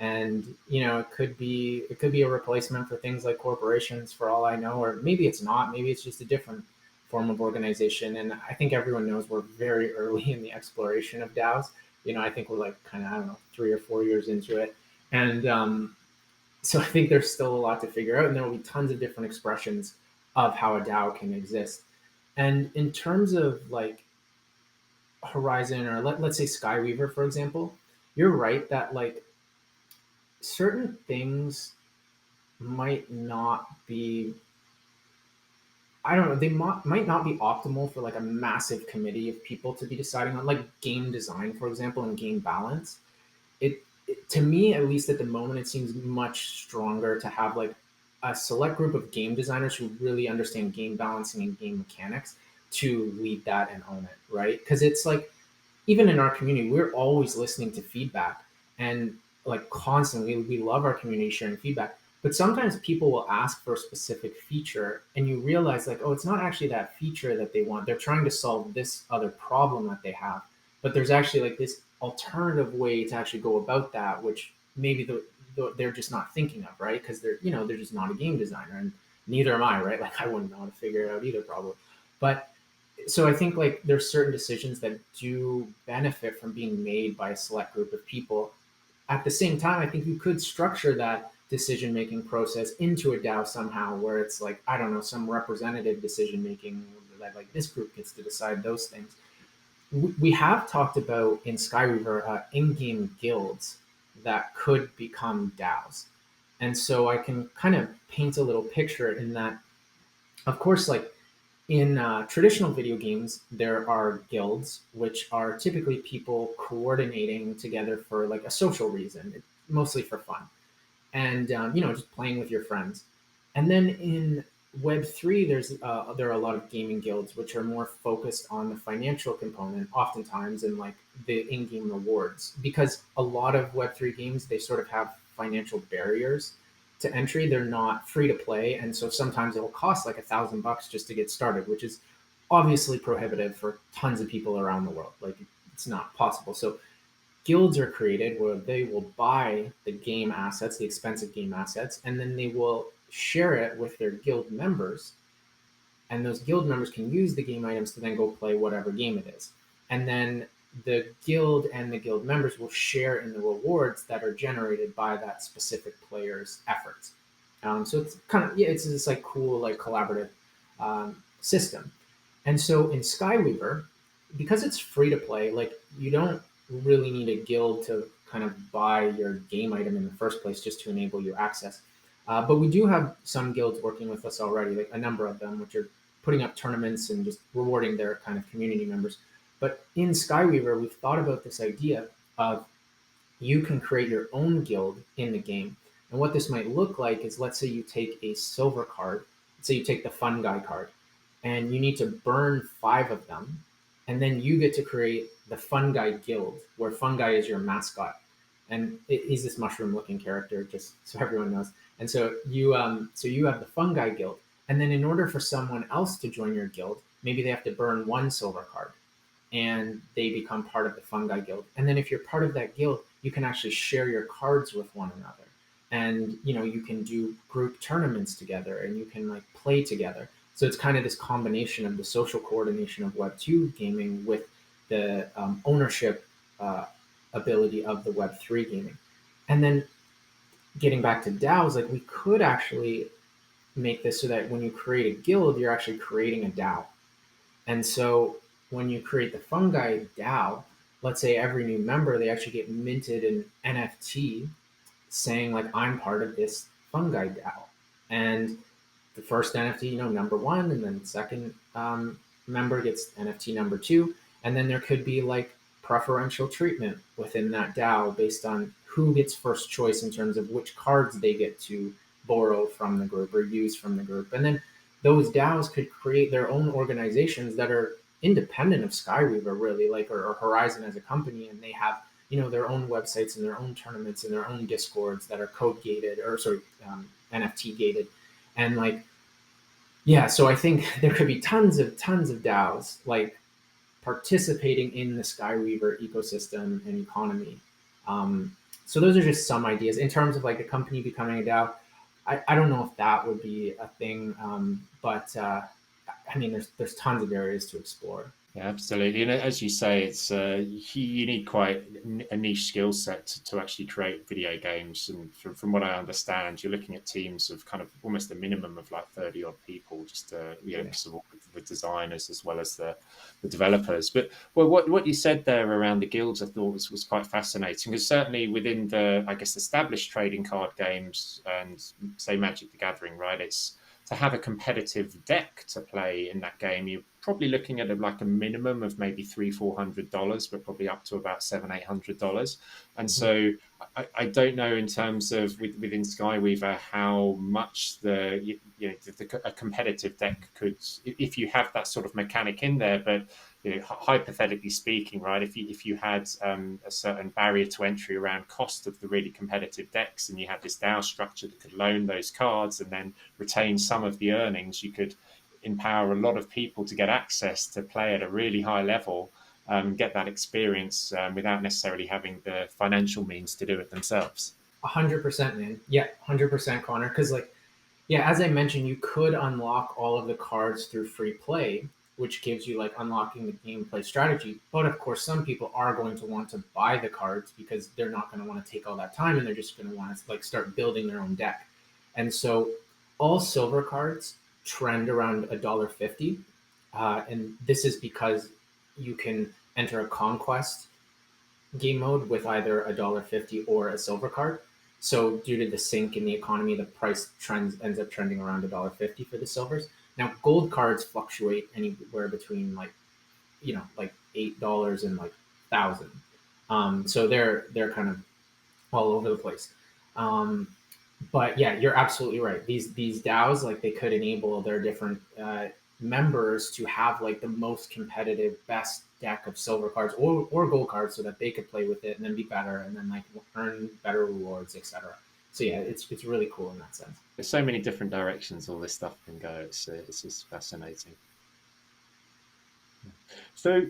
And it could be a replacement for things like corporations for all I know, or maybe it's not. Maybe it's just a different form of organization. And I think everyone knows we're very early in the exploration of DAOs. I think we're like kind of, I don't know, 3 or 4 years into it. And so I think there's still a lot to figure out, and there will be tons of different expressions of how a DAO can exist. And in terms of like Horizon, or let's say Skyweaver, for example, you're right that like certain things might not be, I don't know, they might not be optimal for like a massive committee of people to be deciding on, like game design, for example, and game balance. To me, at least at the moment, it seems much stronger to have like a select group of game designers who really understand game balancing and game mechanics to lead that and own it, right? Because it's like, even in our community, we're always listening to feedback and like constantly, we love our community sharing feedback. But sometimes people will ask for a specific feature and you realize like, oh, it's not actually that feature that they want. They're trying to solve this other problem that they have. But there's actually like this alternative way to actually go about that, which maybe they're just not thinking of, right? Because they're just not a game designer, and neither am I, right? Like I wouldn't know how to figure it out either, probably. But so I think like there's certain decisions that do benefit from being made by a select group of people. At the same time, I think you could structure that decision making process into a DAO somehow, where it's like, I don't know, some representative decision making that like this group gets to decide those things. We have talked about in Skyweaver in-game guilds that could become DAOs, and so I can kind of paint a little picture in that. Of course, like in traditional video games, there are guilds, which are typically people coordinating together for like a social reason, mostly for fun, and just playing with your friends. And then in Web3, there are a lot of gaming guilds which are more focused on the financial component, oftentimes, and like the in-game rewards, because a lot of Web3 games they sort of have financial barriers to entry. They're not free to play, and so sometimes it'll cost like $1,000 just to get started, which is obviously prohibitive for tons of people around the world. Like it's not possible. So guilds are created where they will buy the game assets, the expensive game assets, and then they will share it with their guild members. And those guild members can use the game items to then go play whatever game it is. And then the guild and the guild members will share in the rewards that are generated by that specific player's efforts. So it's kind of, yeah, it's this like cool, like collaborative system. And so in Skyweaver, because it's free to play, like you don't really need a guild to kind of buy your game item in the first place just to enable you access. But we do have some guilds working with us already, like a number of them, which are putting up tournaments and just rewarding their kind of community members. But in Skyweaver, we've thought about this idea of you can create your own guild in the game. And what this might look like is, let's say you take a silver card, let's say you take the fun guy card, and you need to burn 5 of them, and then you get to create the Fun Guy Guild, where Fun Guy is your mascot, and he's this mushroom-looking character, just so everyone knows. And so you have the Fun Guy Guild, and then in order for someone else to join your guild, maybe they have to burn 1 silver card, and they become part of the Fun Guy Guild. And then if you're part of that guild, you can actually share your cards with one another, and you can do group tournaments together, and you can like play together. So it's kind of this combination of the social coordination of Web2 gaming with the ownership ability of the Web3 gaming. And then getting back to DAOs, like we could actually make this so that when you create a guild, you're actually creating a DAO. And so when you create the Fungi DAO, let's say every new member, they actually get minted an NFT saying like, I'm part of this Fungi DAO. And the first NFT, number 1, and then second member gets NFT number 2. And then there could be like preferential treatment within that DAO based on who gets first choice in terms of which cards they get to borrow from the group or use from the group. And then those DAOs could create their own organizations that are independent of Skyweaver, really, like or Horizon as a company, and they have their own websites and their own tournaments and their own discords that are code gated or NFT gated. And like, yeah, so I think there could be tons of DAOs like participating in the Skyweaver ecosystem and economy. So those are just some ideas in terms of like a company becoming a DAO. I don't know if that would be a thing, but I mean, there's tons of areas to explore. Yeah, absolutely. And as you say, it's you need quite a niche skill set to actually create video games. And from what I understand, you're looking at teams of kind of almost a minimum of like 30 odd people, just to support the designers as well as the developers. But what you said there around the guilds, I thought was quite fascinating, because certainly within the, I guess, established trading card games and say Magic the Gathering, right? It's to have a competitive deck to play in that game. probably looking at like a minimum of maybe $300-400, but probably up to about $700-800. And so I don't know in terms of within Skyweaver how much a competitive deck could, if you have that sort of mechanic in there, but hypothetically speaking, right? If you had a certain barrier to entry around cost of the really competitive decks, and you had this DAO structure that could loan those cards and then retain some of the earnings, you could empower a lot of people to get access to play at a really high level, get that experience without necessarily having the financial means to do it themselves. 100%, man. Yeah, 100%, Connor. Because yeah, as I mentioned, you could unlock all of the cards through free play, which gives you like unlocking the gameplay strategy. But of course, some people are going to want to buy the cards because they're not going to want to take all that time, and they're just going to want to like start building their own deck. And so all silver cards trend around $1.50. And this is because you can enter a conquest game mode with either $1.50 or a silver card. So due to the sink in the economy, the price ends up trending around $1.50 for the silvers. Now gold cards fluctuate anywhere between like $8 and like 1,000. So they're kind of all over the place. But yeah, you're absolutely right. These DAOs, like, they could enable their different members to have like the most competitive, best deck of silver cards or gold cards, so that they could play with it and then be better and then like earn better rewards, etc. So yeah, it's really cool in that sense. There's so many different directions all this stuff can go. It's just fascinating. So,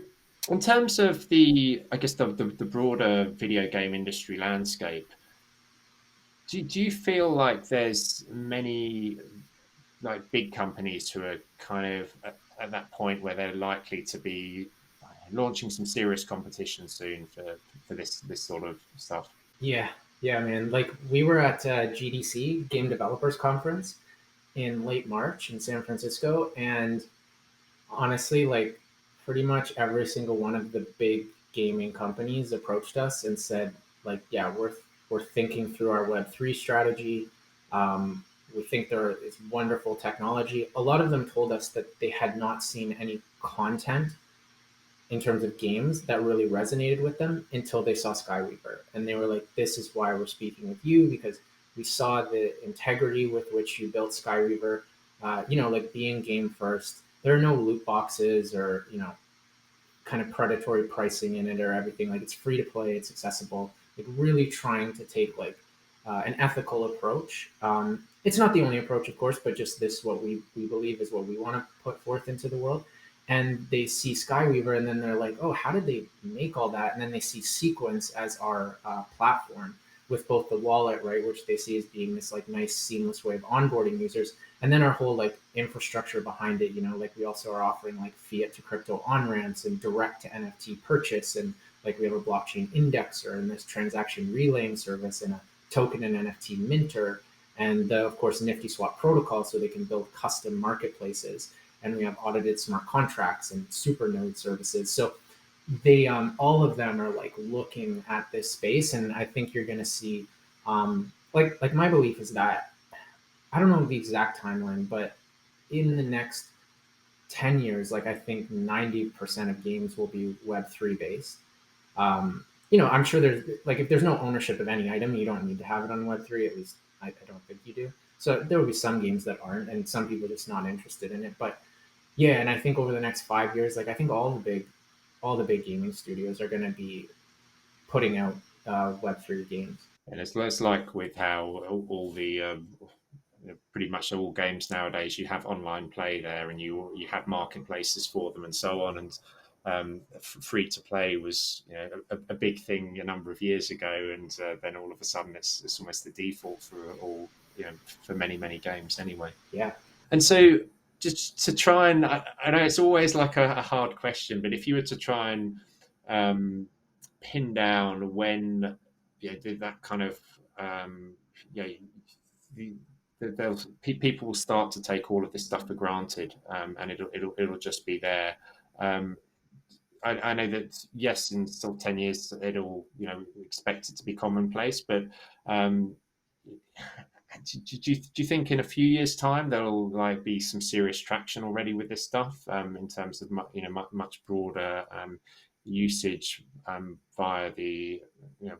in terms of I guess the broader video game industry landscape, do you feel like there's many like big companies who are kind of at that point where they're likely to be launching some serious competition soon for this sort of stuff? Yeah, yeah, man. Like, we were at GDC, Game Developers Conference, in late March in San Francisco, and honestly, like, pretty much every single one of the big gaming companies approached us and said, like, yeah, we're thinking through our Web3 strategy. We think there is wonderful technology. A lot of them told us that they had not seen any content in terms of games that really resonated with them until they saw Skyweaver. And they were like, this is why we're speaking with you, because we saw the integrity with which you built Skyweaver, like being game first. There are no loot boxes or, kind of predatory pricing in it or everything. Like, it's free to play, it's accessible, like really trying to take like an ethical approach. It's not the only approach, of course, but just this, what we believe is what we want to put forth into the world. And they see Skyweaver, and then they're like, oh, how did they make all that? And then they see Sequence as our platform with both the wallet, right, which they see as being this like nice seamless way of onboarding users, and then our whole like infrastructure behind it. Like, we also are offering like fiat to crypto on ramps and direct to NFT purchase, and like we have a blockchain indexer and this transaction relaying service and a token and NFT minter, and of course Nifty Swap protocol, so they can build custom marketplaces. And we have audited smart contracts and super node services. So they all of them are like looking at this space, and I think you're going to see like my belief is that, I don't know the exact timeline, but in the next 10 years, like, I think 90% of games will be Web3 based. I'm sure there's like, if there's no ownership of any item, you don't need to have it on Web3. At least I don't think you do. So there will be some games that aren't, and some people are just not interested in it. But yeah, and I think over the next 5 years, like, I think all the big gaming studios are going to be putting out Web3 games. And it's like with how all the pretty much all games nowadays, you have online play there, and you have marketplaces for them and so on. And free to play was a big thing a number of years ago, and then all of a sudden it's almost the default for all for many games anyway. Yeah. And so, just to try and, I know it's always like a hard question, but if you were to try and pin down when that kind of people will start to take all of this stuff for granted, and it'll just be there. I know that, yes, in sort of 10 years it'll expect it to be commonplace, but Do you think in a few years' time there'll like be some serious traction already with this stuff, in terms of much broader usage, via the, you know,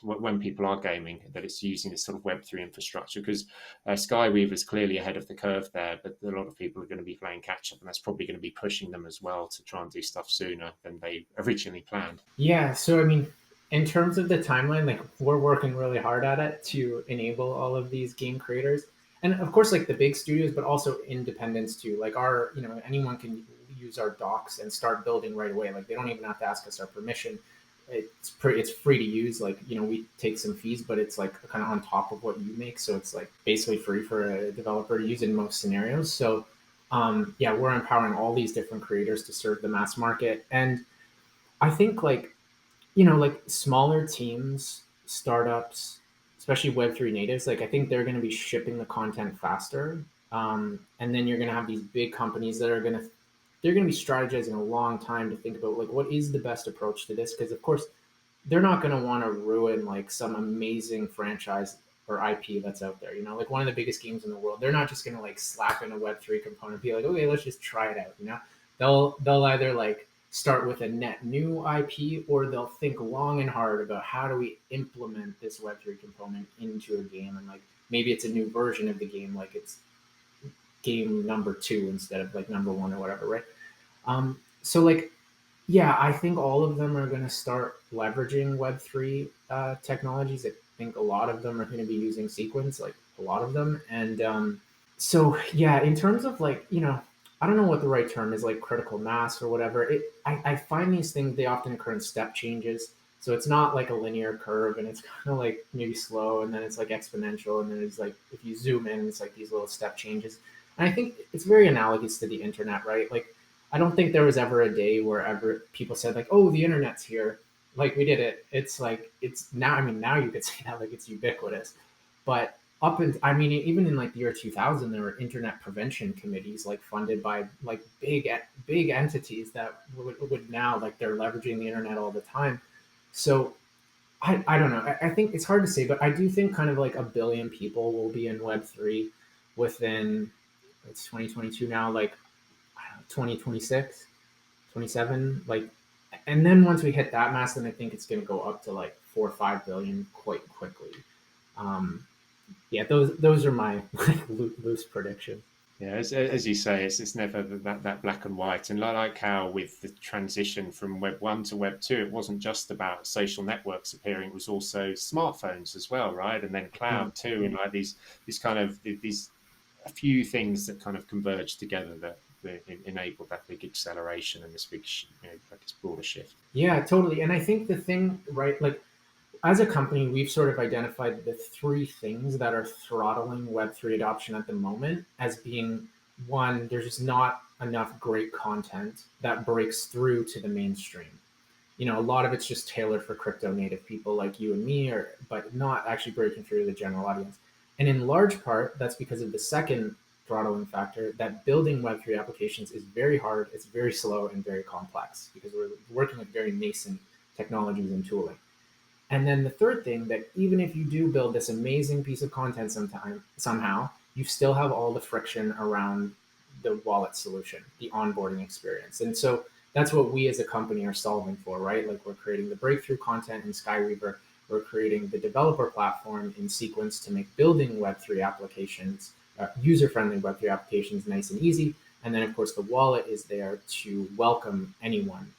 when people are gaming, that it's using this sort of Web3 infrastructure? Because Skyweaver is clearly ahead of the curve there, but a lot of people are going to be playing catch up, and that's probably going to be pushing them as well to try and do stuff sooner than they originally planned. Yeah, so I mean, in terms of the timeline, like we're working really hard at it to enable all of these game creators. And of course, like the big studios, but also independents too. Like our, anyone can use our docs and start building right away. Like they don't even have to ask us our permission. It's free to use. Like, we take some fees, but it's like kind of on top of what you make. So it's like basically free for a developer to use in most scenarios. So yeah, we're empowering all these different creators to serve the mass market. And I think like like smaller teams, startups, especially Web3 natives, like I think they're going to be shipping the content faster. And then you're going to have these big companies that they're going to be strategizing a long time to think about like what is the best approach to this, because of course they're not going to want to ruin like some amazing franchise or IP that's out there. Like one of the biggest games in the world. They're not just going to like slap in a Web3 component and be like, okay, let's just try it out. They'll either like start with a net new IP, or they'll think long and hard about how do we implement this Web3 component into a game, and like maybe it's a new version of the game, like it's game number 2 instead of like number 1 or whatever, right? So like yeah, I think all of them are going to start leveraging Web3 technologies. I think a lot of them are going to be using Sequence, like a lot of them. And so, yeah, in terms of like, I don't know what the right term is, like critical mass or whatever. I find these things, they often occur in step changes. So it's not like a linear curve, and it's kind of like maybe slow, and then it's like exponential. And then it's like, if you zoom in, it's like these little step changes. And I think it's very analogous to the internet, right? Like, I don't think there was ever a day where ever people said like, "Oh, the internet's here, like we did it." It's like it's now. I mean, now you could say that like it's ubiquitous, but I mean, even in like the year 2000, there were internet prevention committees like funded by like big entities that would now like they're leveraging the internet all the time. So I don't know. I think it's hard to say, but I do think kind of like a billion people will be in Web3 within, it's 2022 now, like 2026, 27, like, and then once we hit that mass, then I think it's going to go up to like 4 or 5 billion quite quickly. um yeah, those are my like loose predictions. Yeah, as you say, it's never that black and white. And like how with the transition from Web 1 to Web 2, it wasn't just about social networks appearing; it was also smartphones as well, right? And then Mm. cloud too, and like these kind of these a few things that kind of converged together that enabled that big acceleration and this big, like this broader shift. Yeah, totally. And I think the thing, right, like as a company, we've sort of identified the 3 things that are throttling Web3 adoption at the moment as being: one, there's just not enough great content that breaks through to the mainstream. A lot of it's just tailored for crypto native people like you and me, or but not actually breaking through to the general audience. And in large part, that's because of the second throttling factor, that building Web3 applications is very hard, it's very slow, and very complex because we're working with very nascent technologies and tooling. And then the third thing, that even if you do build this amazing piece of content somehow, you still have all the friction around the wallet solution, the onboarding experience. And so that's what we as a company are solving for, right? Like we're creating the breakthrough content in Skyweaver, we're creating the developer platform in Sequence to make building Web3 applications, user-friendly Web3 applications, nice and easy. And then of course the wallet is there to welcome anyone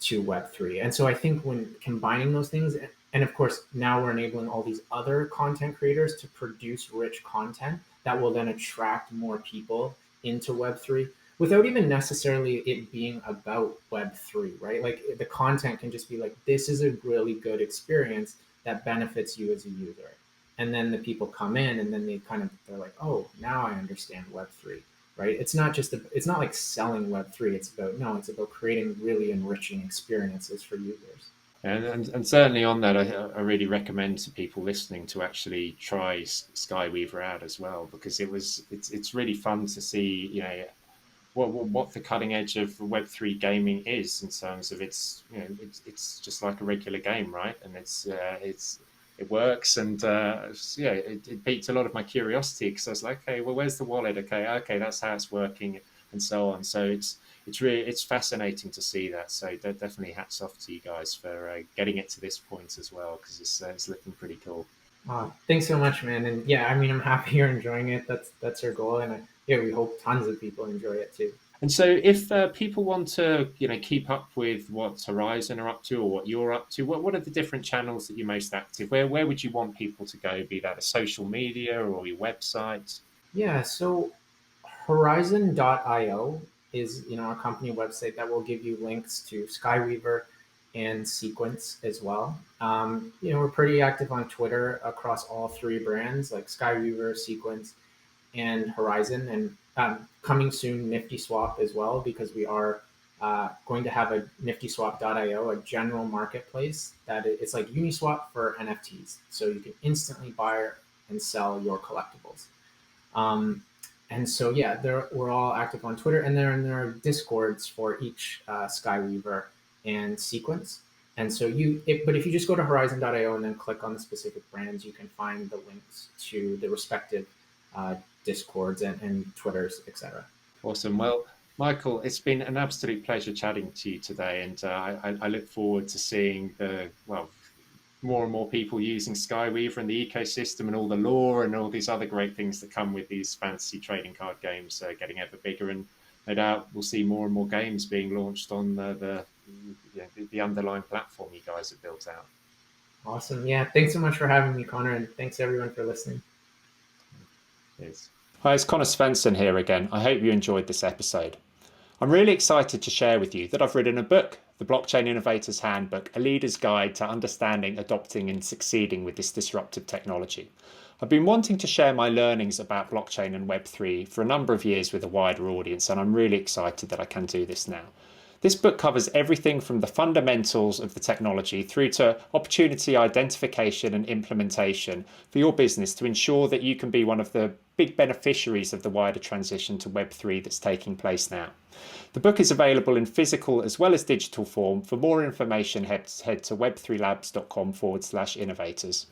to Web3. And so I think when combining those things, and of course, now we're enabling all these other content creators to produce rich content that will then attract more people into Web3 without even necessarily it being about Web3, right? Like the content can just be like, this is a really good experience that benefits you as a user. And then the people come in and then they're like, oh, now I understand Web3, right? It's not like selling Web3. It's about creating really enriching experiences for users. And certainly on that, I really recommend to people listening to actually try Skyweaver out as well, because it's really fun to see, what the cutting edge of Web3 gaming is in terms of it's just like a regular game, right? And it works. And it piqued a lot of my curiosity, because I was like, okay, well, where's the wallet? Okay, that's how it's working, and so on. So it's fascinating to see that. So definitely hats off to you guys for getting it to this point as well, because it's looking pretty cool. Thanks so much, man. And yeah, I mean, I'm happy you're enjoying it. That's our goal, and yeah, we hope tons of people enjoy it too. And so, if people want to, keep up with what Horizon are up to, or what you're up to, what are the different channels that you're most active? Where would you want people to go? Be that a social media or your website? Yeah, so Horizon.io is our company website that will give you links to Skyweaver and Sequence as well. We're pretty active on Twitter across all three brands like Skyweaver, Sequence, and Horizon, and coming soon Nifty Swap as well, because we are going to have a NiftySwap.io, a general marketplace it's like Uniswap for NFTs, so you can instantly buy and sell your collectibles. And so yeah, we're all active on Twitter, and there are discords for each Skyweaver and Sequence. And so but if you just go to Horizon.io and then click on the specific brands, you can find the links to the respective discords and Twitters, etc. Awesome. Well, Michael, it's been an absolute pleasure chatting to you today, and I look forward to seeing more and more people using Skyweaver and the ecosystem and all the lore and all these other great things that come with these fantasy trading card games getting ever bigger. And no doubt we'll see more and more games being launched on the underlying platform you guys have built out. Awesome. Yeah. Thanks so much for having me, Connor, and thanks everyone for listening. Cheers. Hi, it's Conor Svensson here again. I hope you enjoyed this episode. I'm really excited to share with you that I've written a book, The Blockchain Innovators Handbook, a leader's guide to understanding, adopting and succeeding with this disruptive technology. I've been wanting to share my learnings about blockchain and Web3 for a number of years with a wider audience, and I'm really excited that I can do this now. This book covers everything from the fundamentals of the technology through to opportunity identification and implementation for your business to ensure that you can be one of the big beneficiaries of the wider transition to Web3 that's taking place now. The book is available in physical as well as digital form. For more information, head to web3labs.com/innovators.